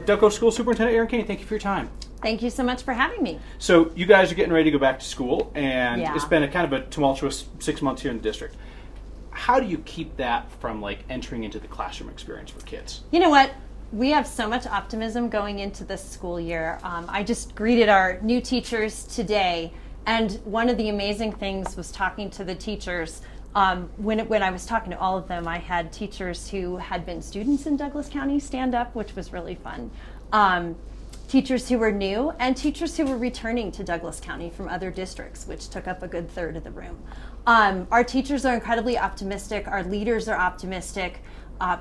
Dougco School Superintendent Erin Kane, thank you for your time. Thank you so much for having me. So you guys are getting ready to go back to school, and Yeah. it's been a kind of a tumultuous 6 months here in the district. How do you keep that from entering into the classroom experience for kids? You know what? We have so much optimism going into this school year. I just greeted our new teachers today, and one of the amazing things was talking to the teachers. When I was talking to all of them, I had teachers who had been students in Douglas County stand up, which was really fun. Teachers who were new, and teachers who were returning to Douglas County from other districts, which took up a good third of the room. Our teachers are incredibly optimistic. Our leaders are optimistic.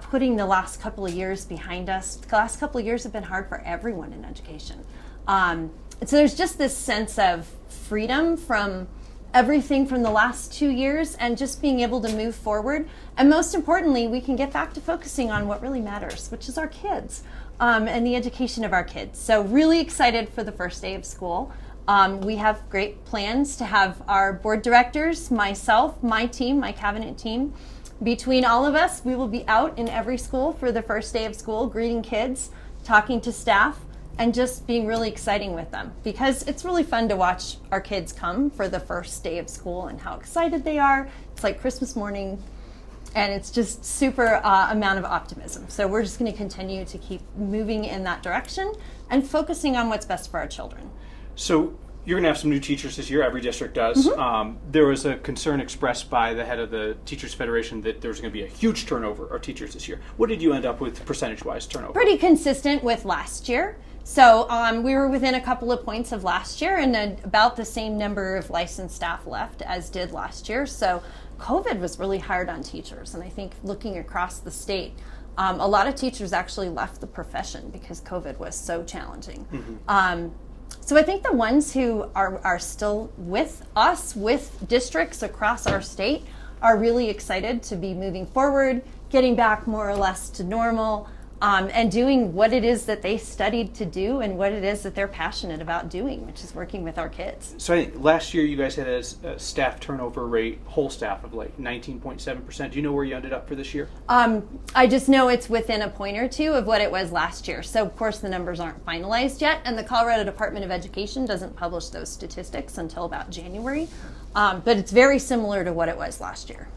Putting the last couple of years behind us, the last couple of years have been hard for everyone in education. So there's just this sense of freedom from everything from the last 2 years and just being able to move forward. And most importantly, we can get back to focusing on what really matters, which is our kids and the education of our kids. So really excited for the first day of school. We have great plans to have our board directors, myself, my team, my cabinet team. Between all of us, we will be out in every school for the first day of school, greeting kids, talking to staff, and just being really exciting with them, because it's really fun to watch our kids come for the first day of school and how excited they are. It's like Christmas morning, and it's just super amount of optimism. So we're just going to continue to keep moving in that direction and focusing on what's best for our children. So you're going to have some new teachers this year. Every district does. Mm-hmm. There was a concern expressed by the head of the Teachers Federation that there's going to be a huge turnover of teachers this year. What did you end up with percentage-wise turnover? Pretty consistent with last year. So we were within a couple of points of last year, and then about the same number of licensed staff left as did last year. So COVID was really hard on teachers, and I think looking across the state, a lot of teachers actually left the profession because COVID was so challenging. Mm-hmm. So I think the ones who are still with us, with districts across our state, are really excited to be moving forward, getting back more or less to normal, and doing what it is that they studied to do and what it is that they're passionate about doing, which is working with our kids. So I think last year you guys had a staff turnover rate, whole staff, of 19.7%. Do you know where you ended up for this year? I just know it's within a point or two of what it was last year. So of course the numbers aren't finalized yet, and the Colorado Department of Education doesn't publish those statistics until about January. But it's very similar to what it was last year.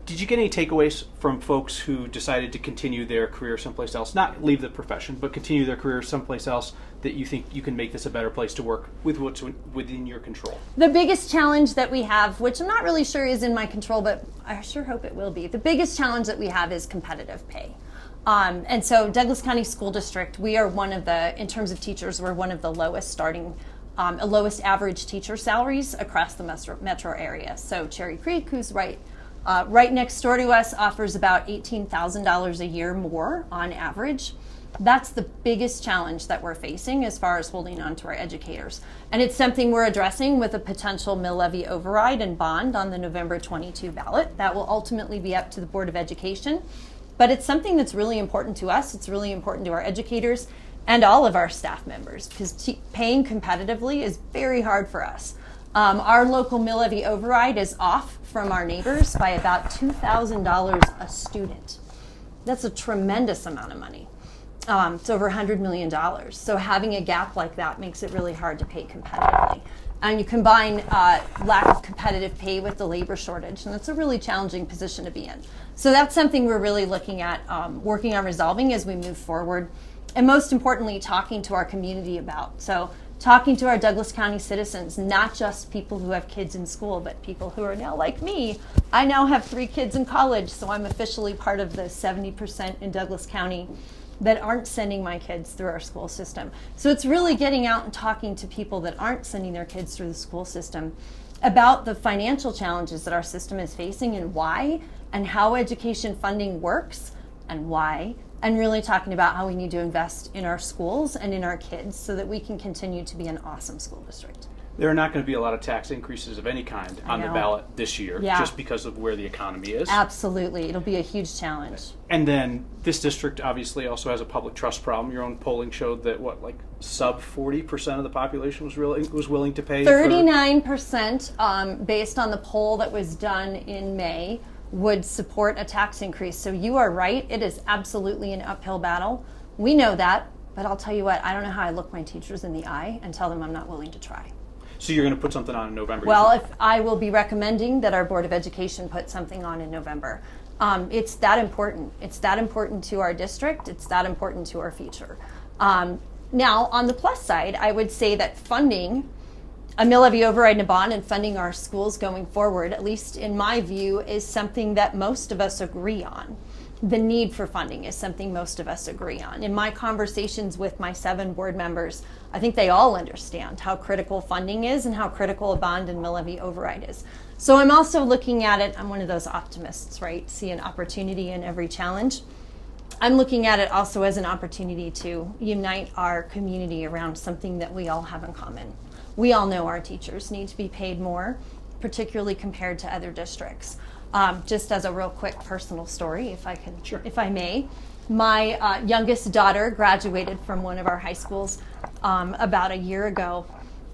Did you get any takeaways from folks who decided to continue their career someplace else, not leave the profession, but continue their career someplace else, that you think you can make this a better place to work with what's within your control? The biggest challenge that we have, which I'm not really sure is in my control, but I sure hope it will be, the biggest challenge that we have is competitive pay. And so Douglas County School District, we are one of the, in terms of teachers, we're one of the lowest lowest average teacher salaries across the metro area. So Cherry Creek, who's right next door to us, offers about $18,000 a year more on average. That's the biggest challenge that we're facing as far as holding on to our educators. And it's something we're addressing with a potential mill levy override and bond on the November 22 ballot. That will ultimately be up to the Board of Education. But it's something that's really important to us. It's really important to our educators and all of our staff members, because paying competitively is very hard for us. Our local mill levy override is off from our neighbors by about $2,000 a student. That's a tremendous amount of money. It's over $100 million. So having a gap like that makes it really hard to pay competitively. And you combine lack of competitive pay with the labor shortage, and that's a really challenging position to be in. So that's something we're really looking at, working on resolving as we move forward. And most importantly, talking to our community about. So talking to our Douglas County citizens, not just people who have kids in school, but people who are now like me. I now have 3 kids in college, so I'm officially part of the 70% in Douglas County that aren't sending my kids through our school system. So it's really getting out and talking to people that aren't sending their kids through the school system about the financial challenges that our system is facing and why, and how education funding works and why, and really talking about how we need to invest in our schools and in our kids so that we can continue to be an awesome school district. There are not going to be a lot of tax increases of any kind on the ballot this year, just because of where the economy is. Absolutely. It'll be a huge challenge. And then this district obviously also has a public trust problem. Your own polling showed that, sub 40% of the population was willing to pay? 39%, based on the poll that was done in May, would support a tax increase. So you are right. It is absolutely an uphill battle. We know that, but I'll tell you what, I don't know how I look my teachers in the eye and tell them I'm not willing to try. So you're going to put something on in November? Well, if I will be recommending that our Board of Education put something on in November. It's that important. It's that important to our district. It's that important to our future. Now, on the plus side, I would say that funding a mill levy override and a bond and funding our schools going forward, at least in my view, is something that most of us agree on. The need for funding is something most of us agree on. In my conversations with my 7 board members, I think they all understand how critical funding is and how critical a bond and mill levy override is. So I'm also looking at it, I'm one of those optimists, right? See an opportunity in every challenge. I'm looking at it also as an opportunity to unite our community around something that we all have in common. We all know our teachers need to be paid more, particularly compared to other districts. Just as a real quick personal story, if I can, Sure. if I may, my youngest daughter graduated from one of our high schools about a year ago,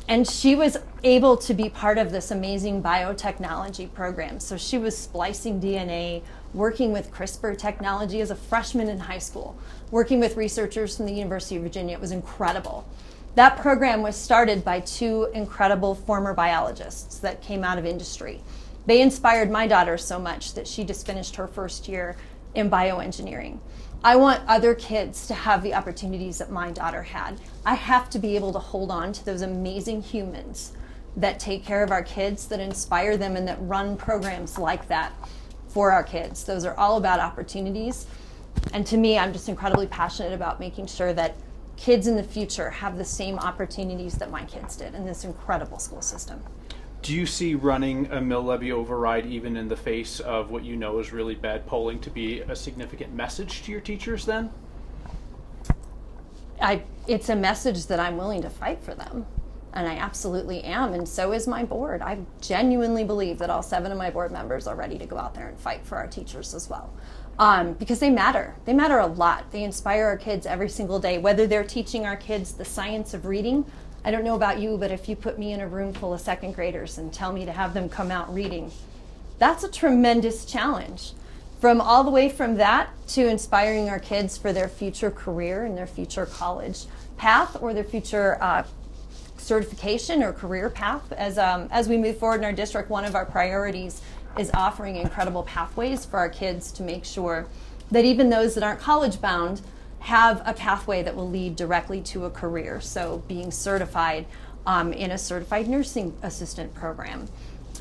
and she was able to be part of this amazing biotechnology program. So she was splicing DNA, working with CRISPR technology as a freshman in high school, working with researchers from the University of Virginia. It was incredible. That program was started by 2 incredible former biologists that came out of industry. They inspired my daughter so much that she just finished her first year in bioengineering. I want other kids to have the opportunities that my daughter had. I have to be able to hold on to those amazing humans that take care of our kids, that inspire them, and that run programs like that for our kids. Those are all about opportunities. And to me, I'm just incredibly passionate about making sure that kids in the future have the same opportunities that my kids did in this incredible school system. Do you see running a mill levy override, even in the face of what you know is really bad polling, to be a significant message to your teachers then? It's a message that I'm willing to fight for them, and I absolutely am, and so is my board. I genuinely believe that all 7 of my board members are ready to go out there and fight for our teachers as well. Because they matter. They matter a lot. They inspire our kids every single day, whether they're teaching our kids the science of reading. I don't know about you, but if you put me in a room full of 2nd graders and tell me to have them come out reading, that's a tremendous challenge. From all the way from that to inspiring our kids for their future career and their future college path or their future certification or career path. As we move forward in our district, one of our priorities is offering incredible pathways for our kids to make sure that even those that aren't college bound have a pathway that will lead directly to a career. So being certified in a certified nursing assistant program,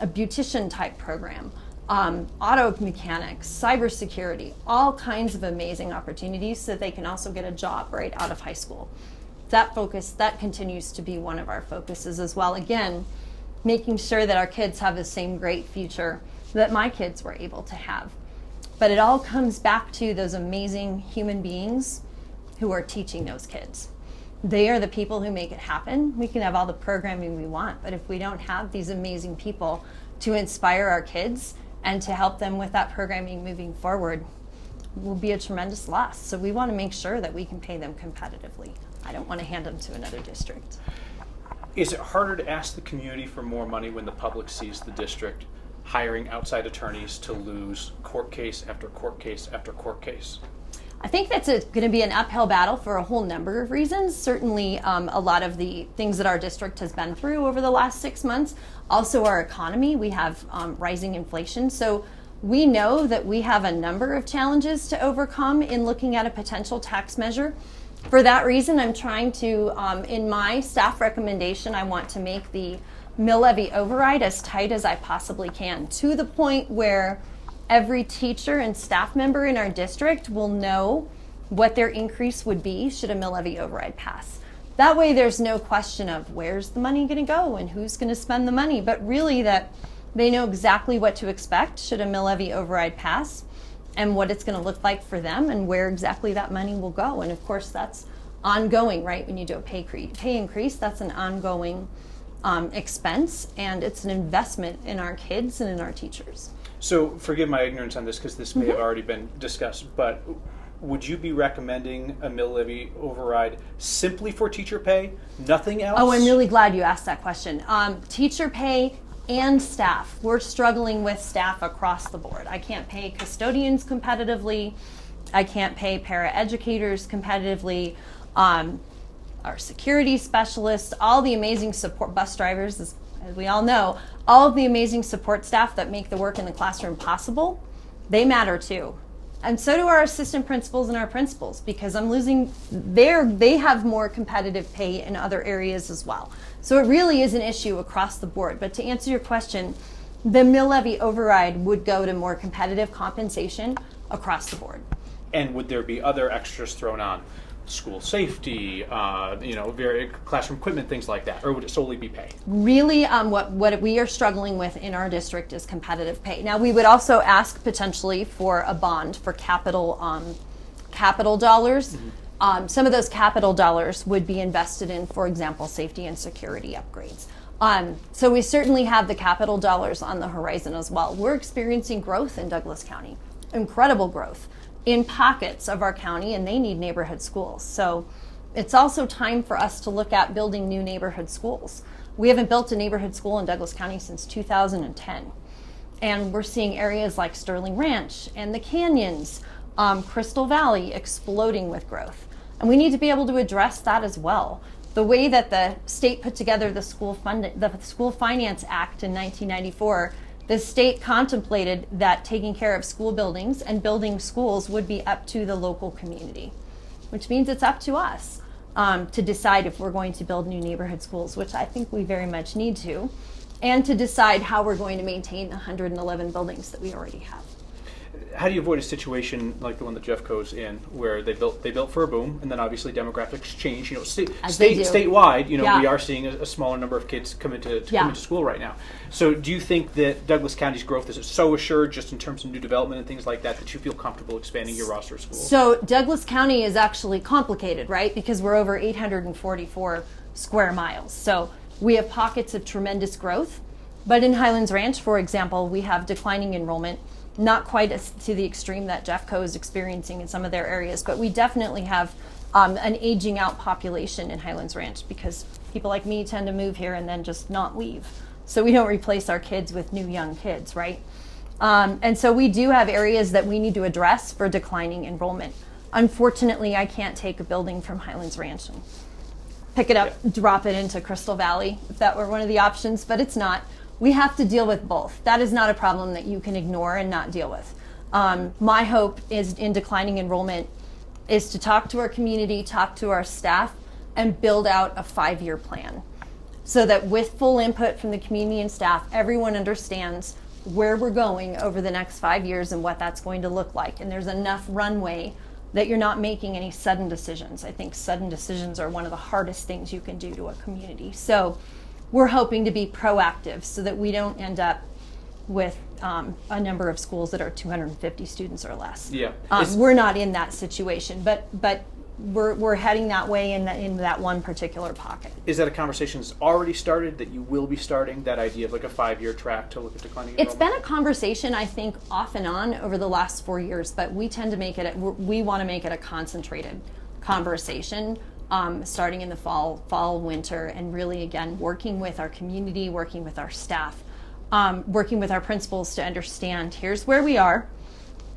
a beautician type program, auto mechanics, cybersecurity, all kinds of amazing opportunities so that they can also get a job right out of high school. That continues to be one of our focuses as well. Again, making sure that our kids have the same great future that my kids were able to have. But it all comes back to those amazing human beings who are teaching those kids. They are the people who make it happen. We can have all the programming we want, but if we don't have these amazing people to inspire our kids and to help them with that programming moving forward, will be a tremendous loss. So we want to make sure that we can pay them competitively. I don't want to hand them to another district. Is it harder to ask the community for more money when the public sees the district hiring outside attorneys to lose court case after court case after court case? I think that's going to be an uphill battle for a whole number of reasons. Certainly a lot of the things that our district has been through over the last 6 months. Also our economy, we have rising inflation. So we know that we have a number of challenges to overcome in looking at a potential tax measure. For that reason, I'm trying to, in my staff recommendation, I want to make the mill levy override as tight as I possibly can, to the point where every teacher and staff member in our district will know what their increase would be should a mill levy override pass. That way there's no question of where's the money going to go and who's going to spend the money, but really that they know exactly what to expect should a mill levy override pass and what it's going to look like for them and where exactly that money will go. And of course that's ongoing, right? When you do a pay increase, that's an ongoing expense, and it's an investment in our kids and in our teachers. So forgive my ignorance on this because this may have already been discussed, but would you be recommending a mill levy override simply for teacher pay, nothing else? Oh, I'm really glad you asked that question. Teacher pay and staff. We're struggling with staff across the board. I can't pay custodians competitively. I can't pay paraeducators competitively, our security specialists, all the amazing support, bus drivers, as we all know, all of the amazing support staff that make the work in the classroom possible, they matter too. And so do our assistant principals and our principals, because they have more competitive pay in other areas as well. So it really is an issue across the board. But to answer your question, the mill levy override would go to more competitive compensation across the board. And would there be other extras thrown on? School safety, very classroom equipment, things like that, or would it solely be pay? Really, what we are struggling with in our district is competitive pay. Now, we would also ask potentially for a bond for capital dollars. Mm-hmm. Some of those capital dollars would be invested in, for example, safety and security upgrades. So we certainly have the capital dollars on the horizon as well. We're experiencing growth in Douglas County, incredible growth in pockets of our county, and they need neighborhood schools. So it's also time for us to look at building new neighborhood schools. We haven't built a neighborhood school in Douglas County since 2010. And we're seeing areas like Sterling Ranch and the Canyons, Crystal Valley exploding with growth. And we need to be able to address that as well. The way that the state put together the School Finance Act in 1994, the state contemplated that taking care of school buildings and building schools would be up to the local community, which means it's up to us to decide if we're going to build new neighborhood schools, which I think we very much need to, and to decide how we're going to maintain the 111 buildings that we already have. How do you avoid a situation like the one that Jeffco's in, where they built for a boom, and then obviously demographics change? Statewide, we are seeing a smaller number of kids come into school right now. So, do you think that Douglas County's growth is so assured, just in terms of new development and things like that, that you feel comfortable expanding your roster of schools? So, Douglas County is actually complicated, right? Because we're over 844 square miles. So, we have pockets of tremendous growth, but in Highlands Ranch, for example, we have declining enrollment. Not quite to the extreme that Jeffco is experiencing in some of their areas, but we definitely have an aging out population in Highlands Ranch, because people like me tend to move here and then just not leave. So we don't replace our kids with new young kids, right? And so we do have areas that we need to address for declining enrollment. Unfortunately, I can't take a building from Highlands Ranch and pick it up, drop it into Crystal Valley, if that were one of the options, but it's not. We have to deal with both. That is not a problem that you can ignore and not deal with. My hope is in declining enrollment is to talk to our community, talk to our staff, and build out a 5-year plan, so that with full input from the community and staff, everyone understands where we're going over the next 5 years and what that's going to look like. And there's enough runway that you're not making any sudden decisions. I think sudden decisions are one of the hardest things you can do to a community. So we're hoping to be proactive so that we don't end up with a number of schools that are 250 students or less. Yeah, we're not in that situation, but we're heading that way in that one particular pocket. Is that a conversation that's already started, that you will be starting, that idea of like a 5-year track to look at declining enrollment? It's been a conversation, I think, off and on over the last 4 years, but we tend to make it, we want to make it a concentrated conversation. Starting in the fall, winter, and really, again, working with our community, working with our staff, working with our principals to understand, here's where we are,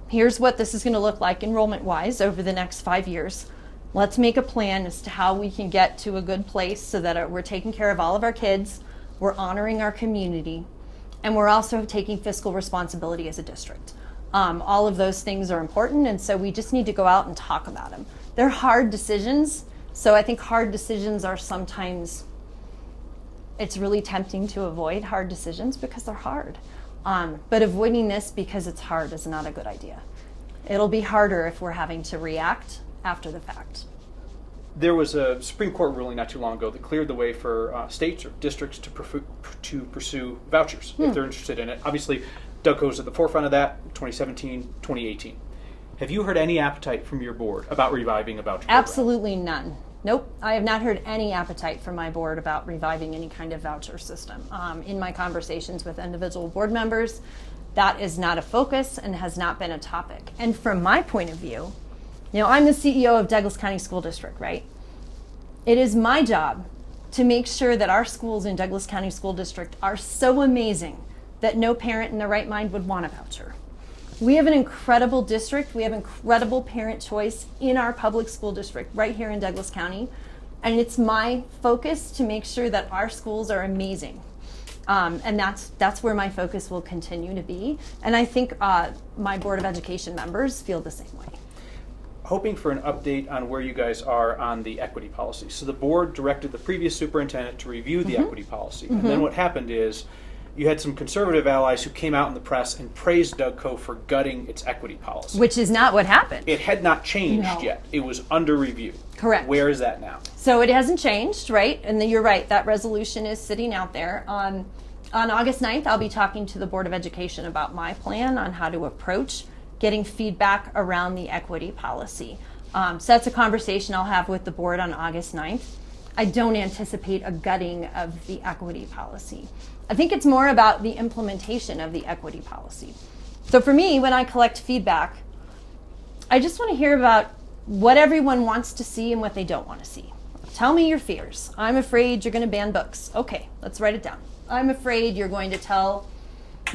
here's what this is going to look like enrollment-wise over the next 5 years. Let's make a plan as to how we can get to a good place so that we're taking care of all of our kids, we're honoring our community, and we're also taking fiscal responsibility as a district. All of those things are important, and so we just need to go out and talk about them. They're hard decisions. So I think hard decisions are sometimes, it's really tempting to avoid hard decisions because they're hard. But avoiding this because it's hard is not a good idea. It'll be harder if we're having to react after the fact. There was a Supreme Court ruling not too long ago that cleared the way for states or districts to pursue vouchers if they're interested in it. Obviously, Dougco's at the forefront of that, 2017, 2018. Have you heard any appetite from your board about reviving a voucher program? Absolutely none. Nope, I have not heard any appetite from my board about reviving any kind of voucher system. In my conversations with individual board members, that is not a focus and has not been a topic. And from my point of view, I'm the CEO of Douglas County School District, right? It is my job to make sure that our schools in Douglas County School District are so amazing that no parent in their right mind would want a voucher. We have an incredible district. We have incredible parent choice in our public school district right here in Douglas County. And it's my focus to make sure that our schools are amazing. And that's where my focus will continue to be. And I think my Board of Education members feel the same way. Hoping for an update on where you guys are on the equity policy. So the board directed the previous superintendent to review the equity policy. And then what happened is you had some conservative allies who came out in the press and praised Dougco for gutting its equity policy. Which is not what happened. It had not changed yet. It was under review. Correct. Where is that now? So it hasn't changed, right? And then you're right, that resolution is sitting out there. On August 9th, I'll be talking to the Board of Education about my plan on how to approach getting feedback around the equity policy. So that's a conversation I'll have with the board on August 9th. I don't anticipate a gutting of the equity policy. I think it's more about the implementation of the equity policy. So for me, when I collect feedback, I just want to hear about what everyone wants to see and what they don't want to see. Tell me your fears. I'm afraid you're going to ban books. Okay, let's write it down. I'm afraid you're going to tell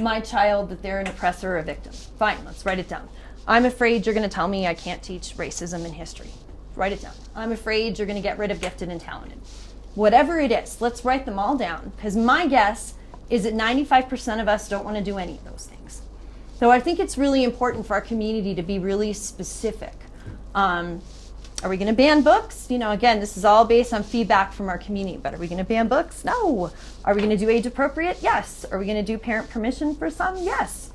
my child that they're an oppressor or a victim. Fine, let's write it down. I'm afraid you're going to tell me I can't teach racism and history. Write it down. I'm afraid you're going to get rid of gifted and talented. Whatever it is, let's write them all down, because my guess is that 95% of us don't want to do any of those things. So I think it's really important for our community to be really specific. Are we going to ban books? You know, again, this is all based on feedback from our community, but are we going to ban books? No. Are we going to do age appropriate? Yes. Are we going to do parent permission for some? Yes.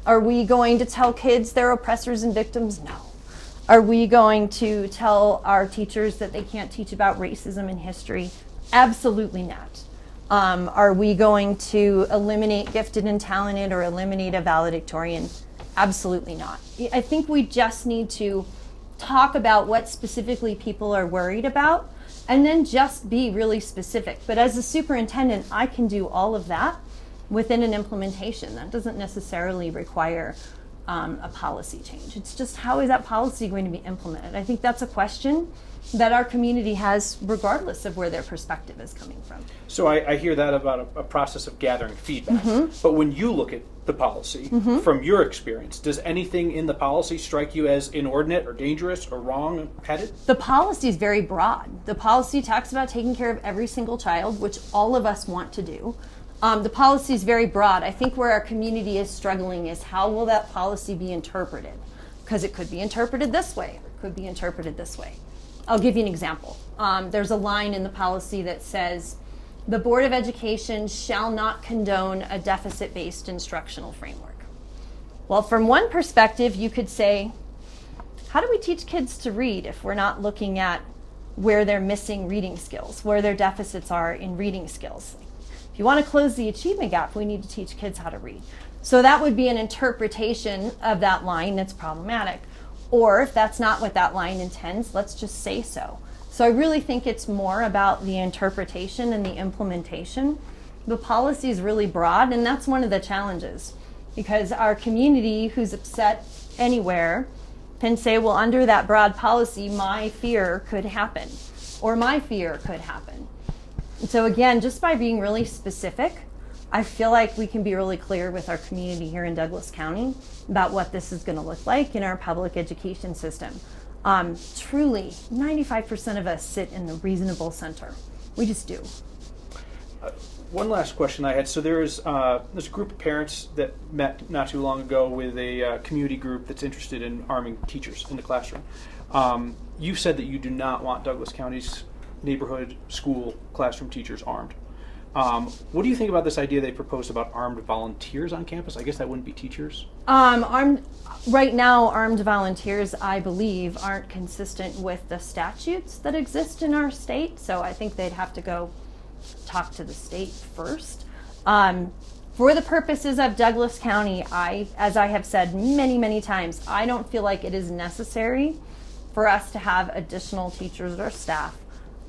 Are we going to tell kids they're oppressors and victims? No. Are we going to tell our teachers that they can't teach about racism and history? Absolutely not. Are we going to eliminate gifted and talented or eliminate a valedictorian? Absolutely not. I think we just need to talk about what specifically people are worried about and then just be really specific. But as a superintendent, I can do all of that within an implementation. That doesn't necessarily require a policy change. It's just, how is that policy going to be implemented? I think that's a question that our community has regardless of where their perspective is coming from. So I hear that about a process of gathering feedback. But when you look at the policy, from your experience, does anything in the policy strike you as inordinate or dangerous or wrong and headed? The policy is very broad. The policy talks about taking care of every single child, which all of us want to do. The policy is very broad. I think where our community is struggling is how will that policy be interpreted? Because it could be interpreted this way, or it could be interpreted this way. I'll give you an example. There's a line in the policy that says, the Board of Education shall not condone a deficit-based instructional framework. Well, from one perspective, you could say, how do we teach kids to read if we're not looking at where they're missing reading skills, where their deficits are in reading skills? If you want to close the achievement gap, we need to teach kids how to read. So that would be an interpretation of that line that's problematic. Or if that's not what that line intends, let's just say so. So I really think it's more about the interpretation and the implementation. The policy is really broad, and that's one of the challenges, because our community who's upset anywhere can say, well, under that broad policy, my fear could happen, or my fear could happen. And so again, just by being really specific, I feel like we can be really clear with our community here in Douglas County about what this is going to look like in our public education system. Truly, 95% of us sit in the reasonable center. We just do. One last question I had. So there's a group of parents that met not too long ago with a community group that's interested in arming teachers in the classroom. You said that you do not want Douglas County's neighborhood school classroom teachers armed. What do you think about this idea they proposed about armed volunteers on campus? I guess that wouldn't be teachers. Right now, armed volunteers, I believe, aren't consistent with the statutes that exist in our state. So I think they'd have to go talk to the state first. For the purposes of Douglas County, as I have said many, many times, I don't feel like it is necessary for us to have additional teachers or staff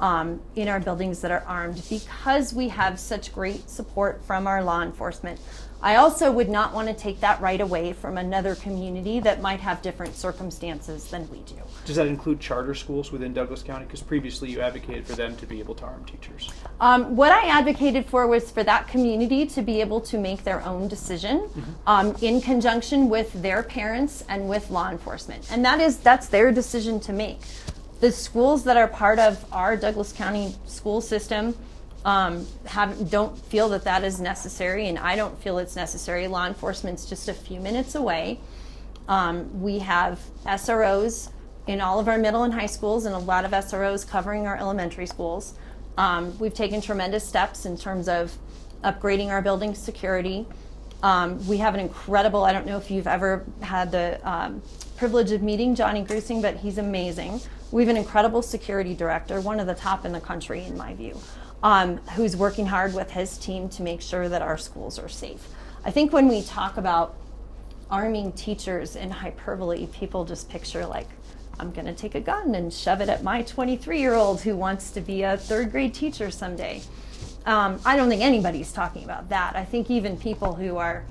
in our buildings that are armed because we have such great support from our law enforcement. I also would not want to take that right away from another community that might have different circumstances than we do. Does that include charter schools within Douglas County? Because previously you advocated for them to be able to arm teachers. What I advocated for was for that community to be able to make their own decision in conjunction with their parents and with law enforcement. And that's their decision to make. The schools that are part of our Douglas County school system don't feel that is necessary, and I don't feel it's necessary. Law enforcement's just a few minutes away. We have SROs in all of our middle and high schools, and a lot of SROs covering our elementary schools. We've taken tremendous steps in terms of upgrading our building security. We have an incredible, I don't know if you've ever had the privilege of meeting Johnny Grusing, but he's amazing. We have an incredible security director, one of the top in the country in my view, who's working hard with his team to make sure that our schools are safe. I think when we talk about arming teachers in hyperbole, people just picture like, I'm going to take a gun and shove it at my 23-year-old who wants to be a third grade teacher someday. I don't think anybody's talking about that. I think even people who are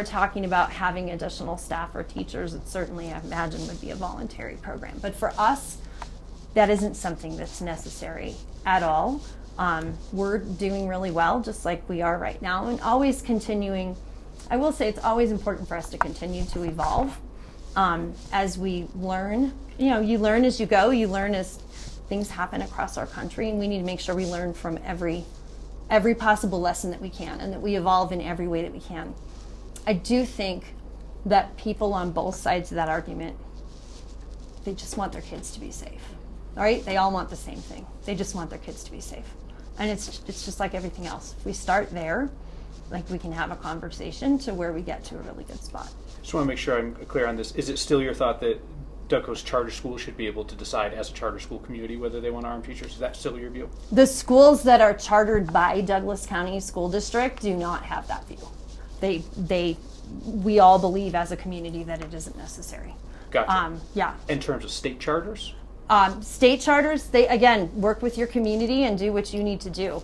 talking about having additional staff or teachers, it certainly, I imagine, would be a voluntary program. But for us, that isn't something that's necessary at all. We're doing really well, just like we are right now, and always continuing. I will say it's always important for us to continue to evolve as we learn. You know, you learn as you go. You learn as things happen across our country, and we need to make sure we learn from every possible lesson that we can, and that we evolve in every way that we can. I do think that people on both sides of that argument, they just want their kids to be safe. All right? They all want the same thing. They just want their kids to be safe. And it's just like everything else. If we start there, like, we can have a conversation to where we get to a really good spot. Just want to make sure I'm clear on this. Is it still your thought that Dougco's charter schools should be able to decide as a charter school community whether they want to arm teachers? Is that still your view? The schools that are chartered by Douglas County School District do not have that view. We all believe as a community that it isn't necessary. Gotcha. Yeah. In terms of state charters? State charters, they, again, work with your community and do what you need to do.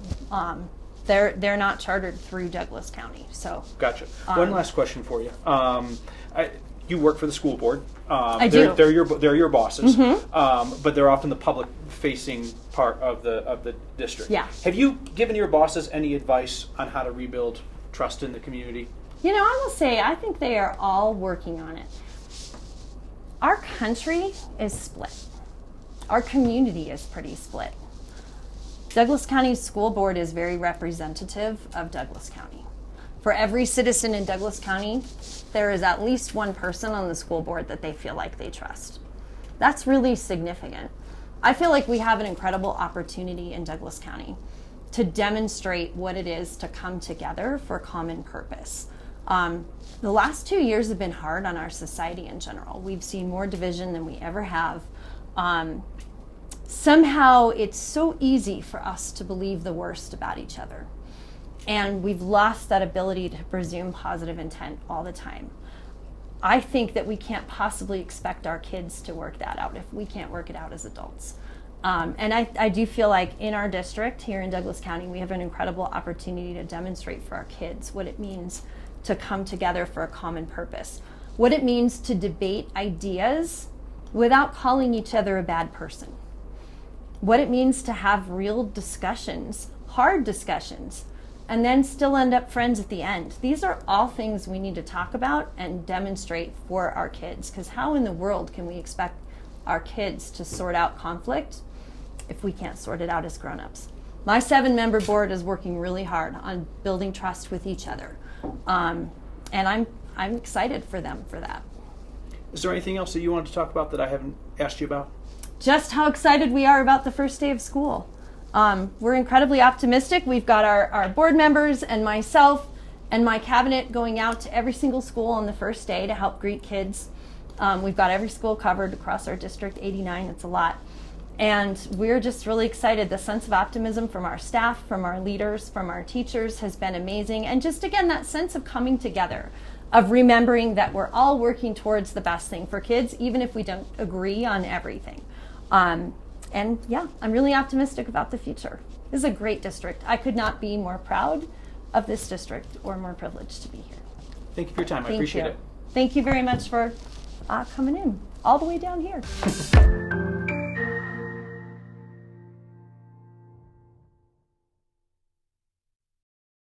They're not chartered through Douglas County, so. Gotcha. One last question for you. You work for the school board. I do. They're your bosses, Mm-hmm. but they're often the public-facing part of the district. Yeah. Have you given your bosses any advice on how to rebuild trust in the community? You know, I will say, I think they are all working on it. Our country is split. Our community is pretty split. Douglas County School Board is very representative of Douglas County. For every citizen in Douglas County, there is at least one person on the school board that they feel like they trust. That's really significant. I feel like we have an incredible opportunity in Douglas County to demonstrate what it is to come together for common purpose. The last 2 years have been hard on our society in general. We've seen more division than we ever have. Somehow it's so easy for us to believe the worst about each other. And we've lost that ability to presume positive intent all the time. I think that we can't possibly expect our kids to work that out if we can't work it out as adults. And I do feel like in our district here in Douglas County, we have an incredible opportunity to demonstrate for our kids what it means to come together for a common purpose. What it means to debate ideas without calling each other a bad person. What it means to have real discussions, hard discussions, and then still end up friends at the end. These are all things we need to talk about and demonstrate for our kids, because how in the world can we expect our kids to sort out conflict if we can't sort it out as grown-ups? My 7-member board is working really hard on building trust with each other, and I'm excited for them for that. Is there anything else that you wanted to talk about that I haven't asked you about? Just how excited we are about the first day of school. We're incredibly optimistic. We've got our board members and myself and my cabinet going out to every single school on the first day to help greet kids. We've got every school covered across our district, 89, it's a lot. And we're just really excited. The sense of optimism from our staff, from our leaders, from our teachers has been amazing. And just again, that sense of coming together, of remembering that we're all working towards the best thing for kids, even if we don't agree on everything. And yeah, I'm really optimistic about the future. This is a great district. I could not be more proud of this district or more privileged to be here. Thank you for your time. I Thank appreciate you. it. Thank you very much for coming in all the way down here.